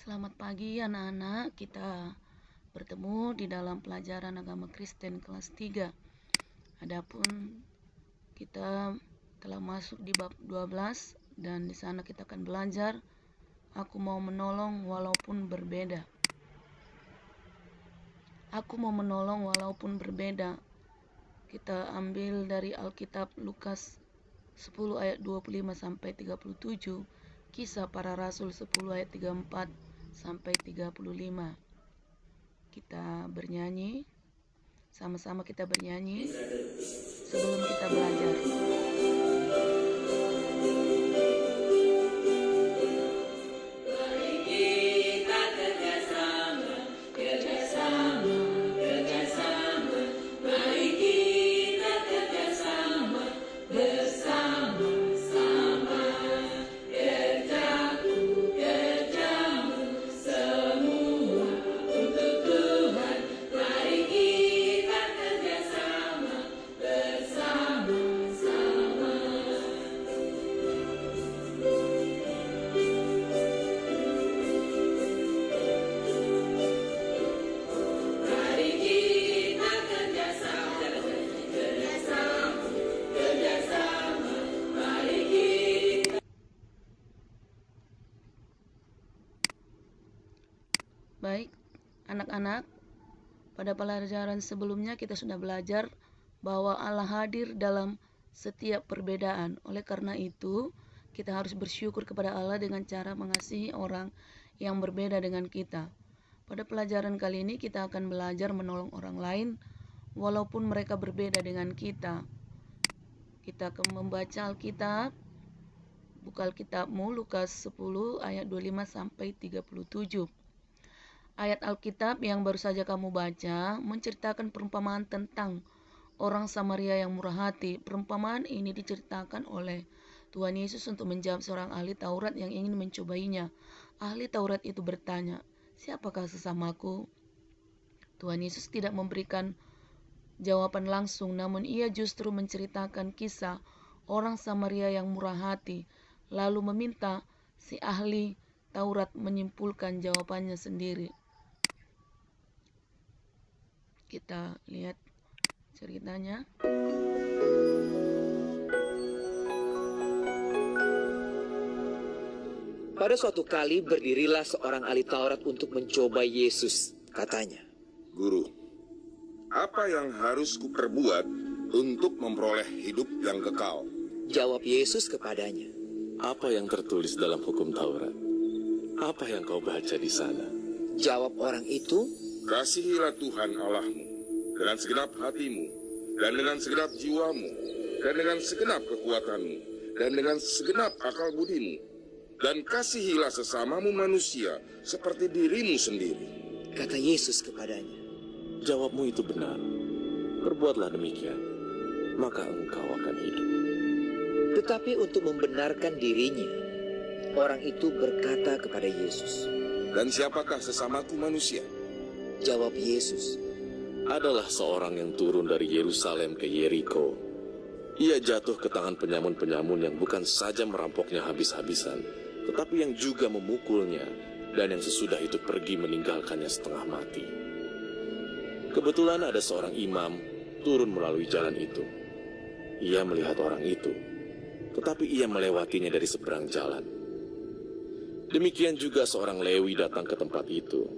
Selamat pagi anak-anak, kita bertemu di dalam pelajaran agama Kristen kelas 3. Adapun kita telah masuk di bab 12 dan di sana kita akan belajar aku mau menolong walaupun berbeda. Aku mau menolong walaupun berbeda. Kita ambil dari Alkitab Lukas 10 ayat 25 sampai 37. Kisah para Rasul 10 ayat 34 sampai 35. Kita bernyanyi, sama-sama kita bernyanyi sebelum kita belajar. Baik, anak-anak, pada pelajaran sebelumnya kita sudah belajar bahwa Allah hadir dalam setiap perbedaan. Oleh karena itu, kita harus bersyukur kepada Allah dengan cara mengasihi orang yang berbeda dengan kita. Pada pelajaran kali ini kita akan belajar menolong orang lain walaupun mereka berbeda dengan kita. Kita akan membaca Alkitab. Buka Alkitabmu Lukas 10 ayat 25 sampai 37. Ayat Alkitab yang baru saja kamu baca menceritakan perumpamaan tentang orang Samaria yang murah hati. Perumpamaan ini diceritakan oleh Tuhan Yesus untuk menjawab seorang ahli Taurat yang ingin mencobainya. Ahli Taurat itu bertanya, "Siapakah sesamaku?" Tuhan Yesus tidak memberikan jawaban langsung, namun ia justru menceritakan kisah orang Samaria yang murah hati, lalu meminta si ahli Taurat menyimpulkan jawabannya sendiri. Kita lihat ceritanya. Pada suatu kali berdirilah seorang ahli Taurat untuk mencoba Yesus. Katanya, "Guru, apa yang harus kuperbuat untuk memperoleh hidup yang kekal?" Jawab Yesus kepadanya, "Apa yang tertulis dalam hukum Taurat? Apa yang kau baca di sana?" Jawab orang itu, "Kasihilah Tuhan Allahmu dengan segenap hatimu, dan dengan segenap jiwamu, dan dengan segenap kekuatanmu, dan dengan segenap akal budimu, dan kasihilah sesamamu manusia seperti dirimu sendiri." Kata Yesus kepadanya, "Jawabmu itu benar. Perbuatlah demikian, maka engkau akan hidup." Tetapi untuk membenarkan dirinya, orang itu berkata kepada Yesus, "Dan siapakah sesamaku manusia?" Jawab Yesus, Adalah seorang yang turun dari Yerusalem ke Yeriko. Ia jatuh ke tangan penyamun-penyamun yang bukan saja merampoknya habis-habisan, tetapi yang juga memukulnya, dan yang sesudah itu pergi meninggalkannya setengah mati. Kebetulan ada seorang imam turun melalui jalan itu. Ia melihat orang itu, tetapi ia melewatinya dari seberang jalan. Demikian juga seorang Lewi datang ke tempat itu.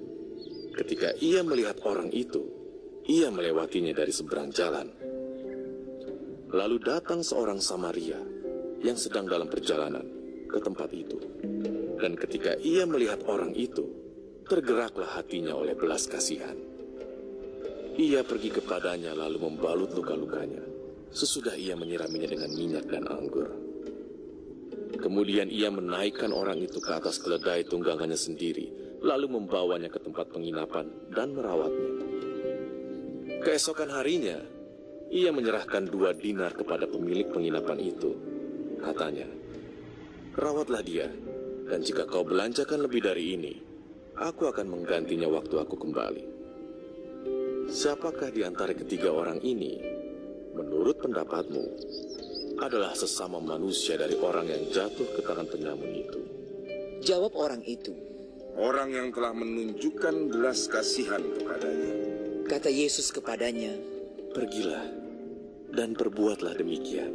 Ketika ia melihat orang itu, ia melewatinya dari seberang jalan. Lalu datang seorang Samaria yang sedang dalam perjalanan ke tempat itu. Dan ketika ia melihat orang itu, tergeraklah hatinya oleh belas kasihan. Ia pergi kepadanya lalu membalut luka-lukanya. Sesudah ia menyiraminya dengan minyak dan anggur. Kemudian ia menaikkan orang itu ke atas keledai tunggangannya sendiri, lalu membawanya ke tempat penginapan dan merawatnya. Keesokan harinya, ia menyerahkan 2 dinar kepada pemilik penginapan itu. Katanya, "Rawatlah dia, dan jika kau belanjakan lebih dari ini, aku akan menggantinya waktu aku kembali." Siapakah di antara ketiga orang ini, menurut pendapatmu, adalah sesama manusia dari orang yang jatuh ke tangan penyamun itu? Jawab orang itu, orang yang telah menunjukkan belas kasihan kepadanya. Kata Yesus kepadanya, Pergilah dan perbuatlah demikian.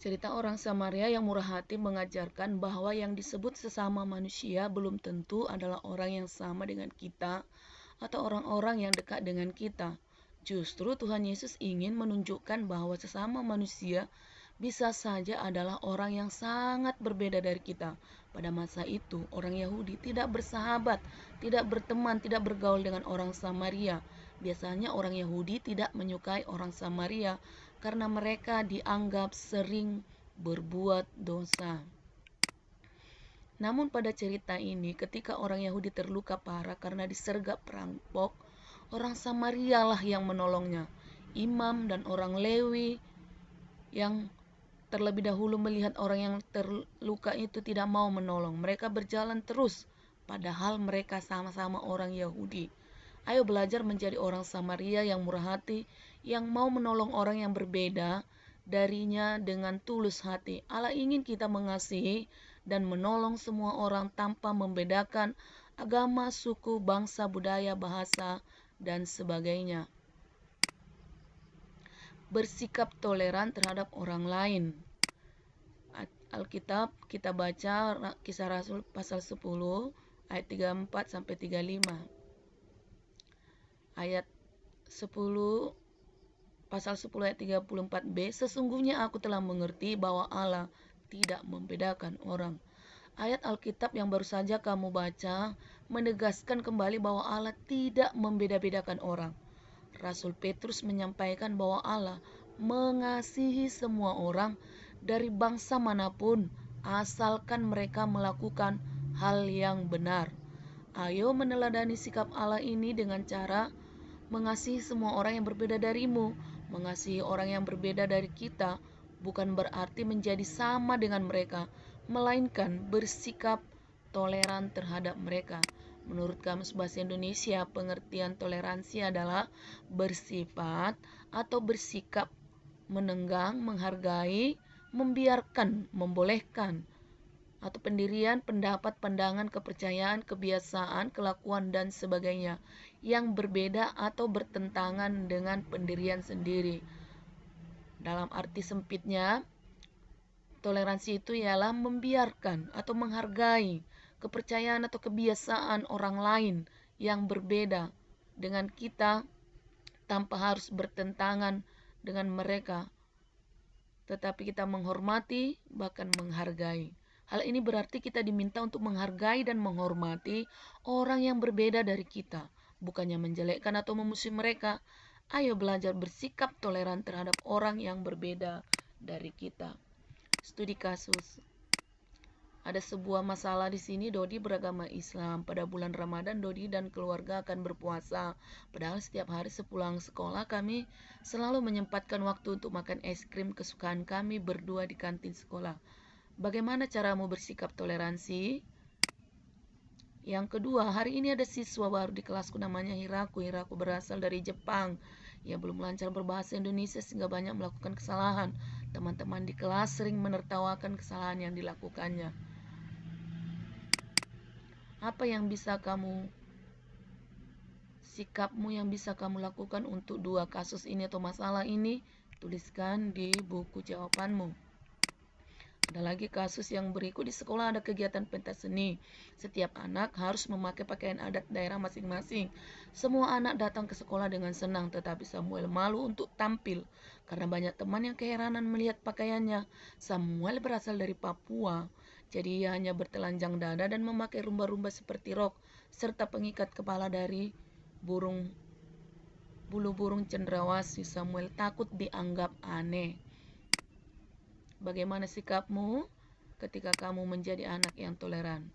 Cerita orang Samaria yang murah hati mengajarkan bahwa yang disebut sesama manusia belum tentu adalah orang yang sama dengan kita atau orang-orang yang dekat dengan kita. Justru Tuhan Yesus ingin menunjukkan bahwa sesama manusia bisa saja adalah orang yang sangat berbeda dari kita. Pada masa itu, orang Yahudi tidak bersahabat, tidak berteman, tidak bergaul dengan orang Samaria. Biasanya orang Yahudi tidak menyukai orang Samaria karena mereka dianggap sering berbuat dosa. Namun pada cerita ini, ketika orang Yahudi terluka parah karena disergap perampok, orang Samaria lah yang menolongnya. Imam dan orang Lewi yang terlebih dahulu melihat orang yang terluka itu tidak mau menolong. Mereka berjalan terus, padahal mereka sama-sama orang Yahudi. Ayo belajar menjadi orang Samaria yang murah hati, yang mau menolong orang yang berbeda darinya dengan tulus hati. Allah ingin kita mengasihi dan menolong semua orang tanpa membedakan agama, suku, bangsa, budaya, bahasa, dan sebagainya. Bersikap toleran terhadap orang lain. Alkitab kita baca Kisah Rasul pasal 10 ayat 34 sampai 35. Ayat 10 pasal 10 ayat 34b, sesungguhnya aku telah mengerti bahwa Allah tidak membedakan orang. Ayat Alkitab yang baru saja kamu baca menegaskan kembali bahwa Allah tidak membeda-bedakan orang. Rasul Petrus menyampaikan bahwa Allah mengasihi semua orang dari bangsa manapun asalkan mereka melakukan hal yang benar. Ayo meneladani sikap Allah ini dengan cara mengasihi semua orang yang berbeda darimu. Mengasihi orang yang berbeda dari kita bukan berarti menjadi sama dengan mereka, melainkan bersikap toleran terhadap mereka. Menurut Kamus Bahasa Indonesia, pengertian toleransi adalah bersifat atau bersikap menenggang, menghargai, membiarkan, membolehkan, atau pendirian, pendapat, pandangan, kepercayaan, kebiasaan, kelakuan, dan sebagainya yang berbeda atau bertentangan dengan pendirian sendiri. Dalam arti sempitnya, toleransi itu ialah membiarkan atau menghargai kepercayaan atau kebiasaan orang lain yang berbeda dengan kita tanpa harus bertentangan dengan mereka, tetapi kita menghormati bahkan menghargai. Hal ini berarti kita diminta untuk menghargai dan menghormati orang yang berbeda dari kita, bukannya menjelekkan atau memusuhi mereka. Ayo belajar bersikap toleran terhadap orang yang berbeda dari kita. Studi kasus. Ada sebuah masalah di sini. Dodi beragama Islam. Pada bulan Ramadan, Dodi dan keluarga akan berpuasa. Padahal setiap hari sepulang sekolah kami selalu menyempatkan waktu untuk makan es krim kesukaan kami berdua di kantin sekolah. Bagaimana caramu bersikap toleransi? Yang kedua, hari ini ada siswa baru di kelasku namanya Hiraku. Hiraku berasal dari Jepang. Ia belum lancar berbahasa Indonesia sehingga banyak melakukan kesalahan. Teman-teman di kelas sering menertawakan kesalahan yang dilakukannya. Apa yang bisa sikapmu yang bisa kamu lakukan untuk dua kasus ini atau masalah ini? Tuliskan di buku jawabanmu. Ada lagi kasus yang berikut. Di sekolah ada kegiatan pentas seni. Setiap anak harus memakai pakaian adat daerah masing-masing. Semua anak datang ke sekolah dengan senang, tetapi Samuel malu untuk tampil karena banyak teman yang keheranan melihat pakaiannya. Samuel berasal dari Papua, jadi ia hanya bertelanjang dada dan memakai rumba-rumba seperti rok serta pengikat kepala dari bulu burung cendrawasih. Samuel takut dianggap aneh. Bagaimana sikapmu ketika kamu menjadi anak yang toleran?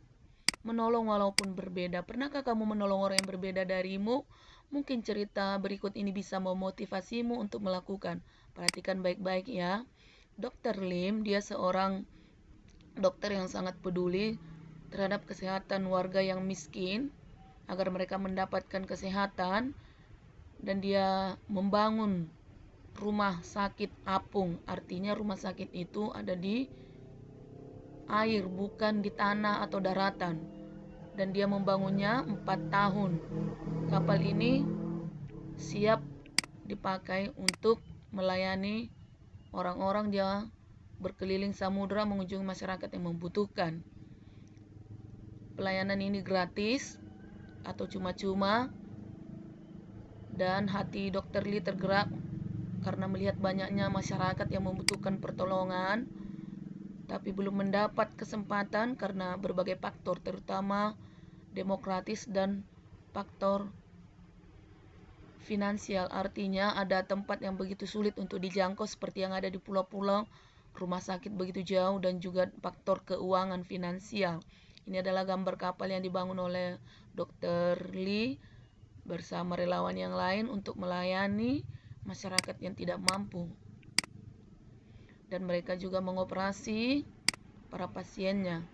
Menolong walaupun berbeda. Pernahkah kamu menolong orang yang berbeda darimu? Mungkin cerita berikut ini bisa memotivasimu untuk melakukan. Perhatikan baik-baik ya. Dr. Lim, dia seorang dokter yang sangat peduli terhadap kesehatan warga yang miskin agar mereka mendapatkan kesehatan, dan dia membangun rumah sakit apung. Artinya rumah sakit itu ada di air, bukan di tanah atau daratan. Dan dia membangunnya 4 tahun. Kapal ini siap dipakai untuk melayani orang-orang dia berkeliling samudera mengunjungi masyarakat yang membutuhkan. Pelayanan ini gratis atau cuma-cuma, dan hati Dr. Lee tergerak karena melihat banyaknya masyarakat yang membutuhkan pertolongan tapi belum mendapat kesempatan karena berbagai faktor, terutama demokratis dan faktor finansial. Artinya ada tempat yang begitu sulit untuk dijangkau seperti yang ada di pulau-pulau, rumah sakit begitu jauh, dan juga faktor keuangan finansial. Ini adalah gambar kapal yang dibangun oleh Dr. Lee bersama relawan yang lain untuk melayani masyarakat yang tidak mampu. Dan mereka juga mengoperasi para pasiennya.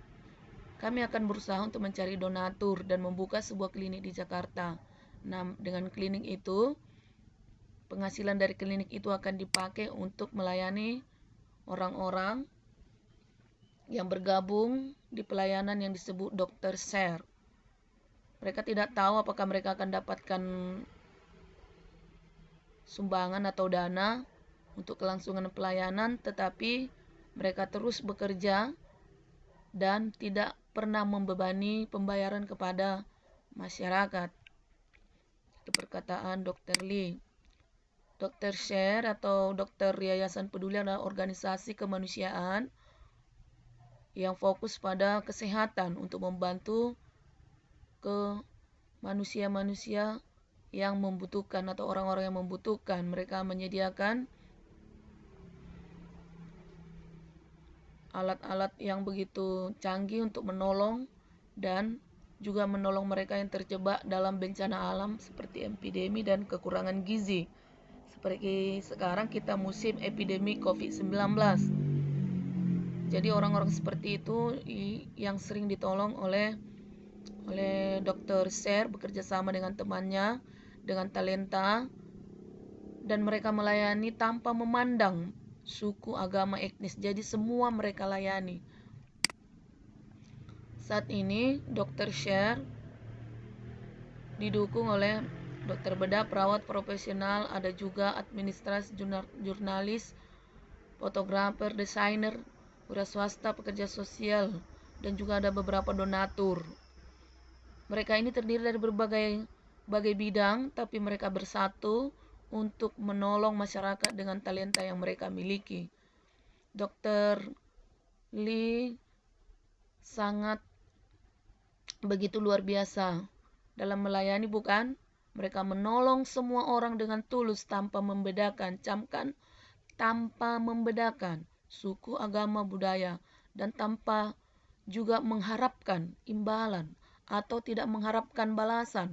Kami akan berusaha untuk mencari donatur dan membuka sebuah klinik di Jakarta. Nah, dengan klinik itu, penghasilan dari klinik itu akan dipakai untuk melayani orang-orang yang bergabung di pelayanan yang disebut Dr. Share. Mereka tidak tahu apakah mereka akan dapatkan sumbangan atau dana untuk kelangsungan pelayanan, tetapi mereka terus bekerja dan tidak pernah membebani pembayaran kepada masyarakat. Itu perkataan Dr. Lee. Dr. Share atau Dr. Yayasan Peduli adalah organisasi kemanusiaan yang fokus pada kesehatan untuk membantu ke manusia-manusia yang membutuhkan atau orang-orang yang membutuhkan. Mereka menyediakan alat-alat yang begitu canggih untuk menolong dan juga menolong mereka yang terjebak dalam bencana alam seperti epidemi dan kekurangan gizi. Seperti sekarang kita musim epidemi COVID-19. Jadi orang-orang seperti itu yang sering ditolong oleh Dr. Share bekerja sama dengan temannya, dengan talenta, dan mereka melayani tanpa memandang suku, agama, etnis. Jadi semua mereka layani. Saat ini Dr. Share didukung oleh dokter bedah, perawat profesional, ada juga administrasi, jurnalis, fotografer, desainer, wira swasta, pekerja sosial, dan juga ada beberapa donatur. Mereka ini terdiri dari berbagai bidang, tapi mereka bersatu untuk menolong masyarakat dengan talenta yang mereka miliki. Dr. Lee sangat begitu luar biasa dalam melayani, bukan? Mereka menolong semua orang dengan tulus tanpa membedakan, camkan, tanpa membedakan suku, agama, budaya, dan tanpa juga mengharapkan imbalan atau tidak mengharapkan balasan.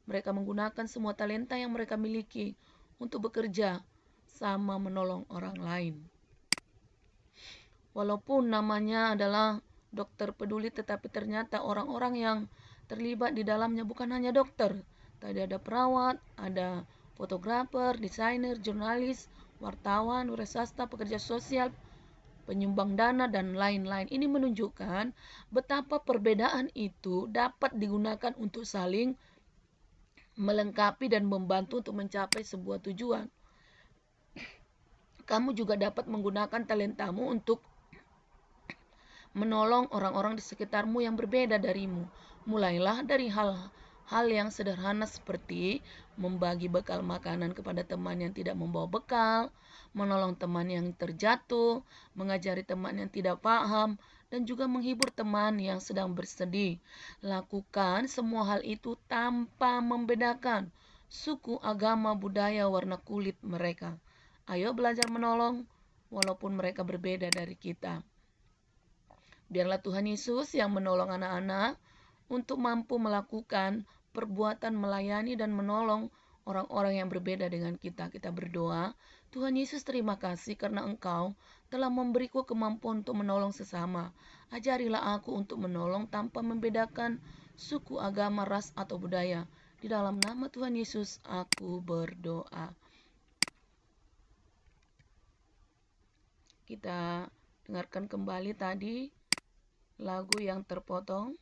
Mereka menggunakan semua talenta yang mereka miliki untuk bekerja sama menolong orang lain. Walaupun namanya adalah dokter peduli, tetapi ternyata orang-orang yang terlibat di dalamnya bukan hanya dokter. Tadi ada perawat, ada fotografer, desainer, jurnalis, wartawan, wira swasta, pekerja sosial, penyumbang dana, dan lain-lain. Ini menunjukkan betapa perbedaan itu dapat digunakan untuk saling melengkapi dan membantu untuk mencapai sebuah tujuan. Kamu juga dapat menggunakan talentamu untuk menolong orang-orang di sekitarmu yang berbeda darimu. Mulailah dari hal yang sederhana seperti membagi bekal makanan kepada teman yang tidak membawa bekal, menolong teman yang terjatuh, mengajari teman yang tidak paham, dan juga menghibur teman yang sedang bersedih. Lakukan semua hal itu tanpa membedakan suku, agama, budaya, warna kulit mereka. Ayo belajar menolong walaupun mereka berbeda dari kita. Biarlah Tuhan Yesus yang menolong anak-anak untuk mampu melakukan perbuatan melayani dan menolong orang-orang yang berbeda dengan kita. Kita berdoa, Tuhan Yesus, terima kasih karena Engkau telah memberiku kemampuan untuk menolong sesama. Ajarilah aku untuk menolong tanpa membedakan suku, agama, ras, atau budaya. Di dalam nama Tuhan Yesus aku berdoa. kita dengarkan kembali tadi lagu yang terpotong.